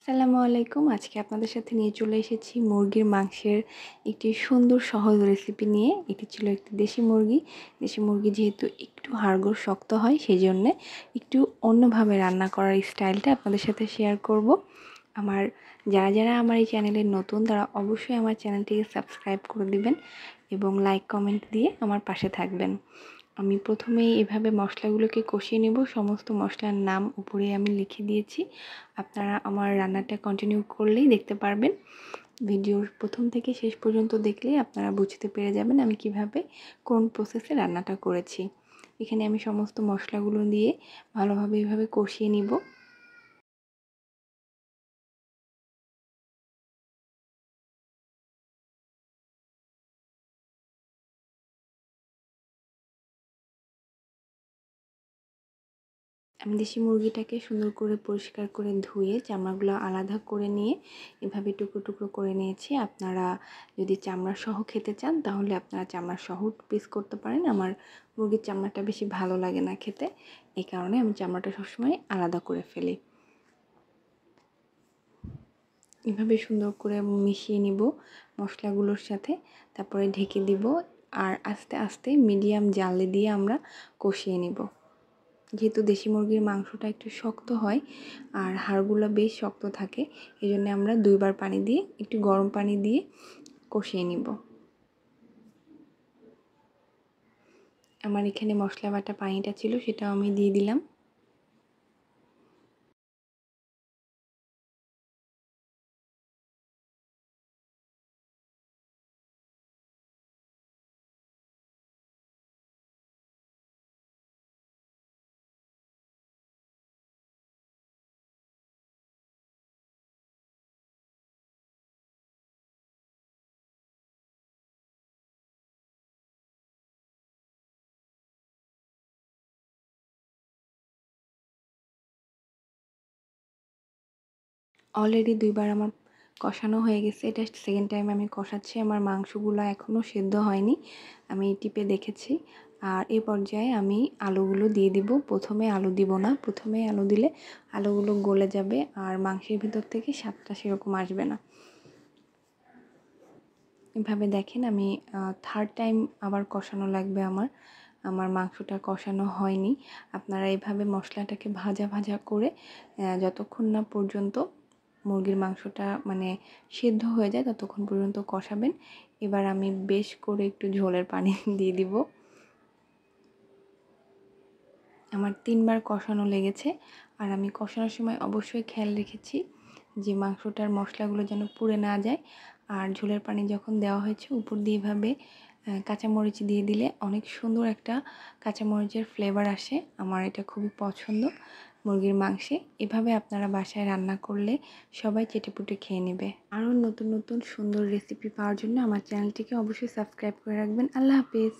আসসালামু আলাইকুম। আজকে আপনাদের সাথে নিয়ে চলে এসেছি মুরগির মাংসের একটি সুন্দর সহজ রেসিপি নিয়ে। এটি ছিল একটি দেশি মুরগি। দেশি মুরগি যেহেতু একটু হাড়গোড় শক্ত হয়, সেজন্যে একটু অন্যভাবে রান্না করার স্টাইলটা আপনাদের সাথে শেয়ার করব। যারা আমার এই চ্যানেলে নতুন, তারা অবশ্যই আমার চ্যানেলটিকে সাবস্ক্রাইব করে দিবেন এবং লাইক কমেন্ট দিয়ে আমার পাশে থাকবেন। আমি প্রথমেই এভাবে মশলাগুলোকে কষিয়ে নেব। সমস্ত মশলার নাম উপরে আমি লিখে দিয়েছি। আপনারা আমার রান্নাটা কন্টিনিউ করলেই দেখতে পারবেন। ভিডিওর প্রথম থেকে শেষ পর্যন্ত দেখলেই আপনারা বুঝতে পেরে যাবেন আমি কিভাবে কোন প্রসেসে রান্নাটা করেছি। এখানে আমি সমস্ত মশলাগুলো দিয়ে ভালোভাবে এভাবে কষিয়ে নিব। আমি দেশি মুরগিটাকে সুন্দর করে পরিষ্কার করে ধুয়ে চামড়াগুলো আলাদা করে নিয়ে এভাবে টুকরো টুকরো করে নিয়েছি। আপনারা যদি চামড়া সহ খেতে চান তাহলে আপনারা চামড়া সহ পিস করতে পারেন। আমার মুরগির চামড়াটা বেশি ভালো লাগে না খেতে, এই কারণে আমি চামড়াটা সবসময় আলাদা করে ফেলি। এভাবে সুন্দর করে মিশিয়ে নিব মশলাগুলোর সাথে, তারপরে ঢেকে দিব আর আস্তে আস্তে মিডিয়াম জালে দিয়ে আমরা কষিয়ে নিব। যেহেতু দেশি মুরগির মাংসটা একটু শক্ত হয় আর হাড়গুলো বেশ শক্ত থাকে, এই জন্য আমরা দুইবার পানি দিয়ে, একটু গরম পানি দিয়ে কষিয়ে নিব। আমার এখানে মশলা বাটা পানিটা ছিল, সেটাও আমি দিয়ে দিলাম। অলরেডি দুইবার আমার কষানো হয়ে গেছে। এটা সেকেন্ড টাইম আমি কষাচ্ছি। আমার মাংসগুলো এখনও সেদ্ধ হয়নি, আমি টিপে দেখেছি। আর এই পর্যায়ে আমি আলুগুলো দিয়ে দিব। প্রথমে আলু দিব না, প্রথমে আলু দিলে আলুগুলো গলে যাবে আর মাংসের ভিতর থেকে স্বাদটা সেরকম আসবে না। এভাবে দেখেন, আমি থার্ড টাইম আবার কষানো লাগবে আমার মাংসটা কষানো হয়নি। আপনারা এভাবে মশলাটাকে ভাজা ভাজা করে যতক্ষণ না পর্যন্ত মুরগির মাংসটা মানে সেদ্ধ হয়ে যায় ততক্ষণ পর্যন্ত কষাবেন। এবার আমি বেশ করে একটু ঝোলের পানি দিয়ে দিব। আমার 3 বার কষানো লেগেছে আর আমি কষানোর সময় অবশ্যই খেয়াল রেখেছি যে মাংসটার মশলাগুলো যেন পুড়ে না যায়। আর ঝোলের পানি যখন দেওয়া হয়েছে উপর দিয়ে এভাবে কাঁচামরিচ দিয়ে দিলে অনেক সুন্দর একটা কাঁচামরিচের ফ্লেভার আসে। আমার এটা খুবই পছন্দ মুরগির মাংসে। এভাবে আপনারা বাসায় রান্না করলে সবাই চেটেপুটে খেয়ে নেবে। আরও নতুন নতুন সুন্দর রেসিপি পাওয়ার জন্য আমার চ্যানেলটিকে অবশ্যই সাবস্ক্রাইব করে রাখবেন। আল্লাহ হাফেজ।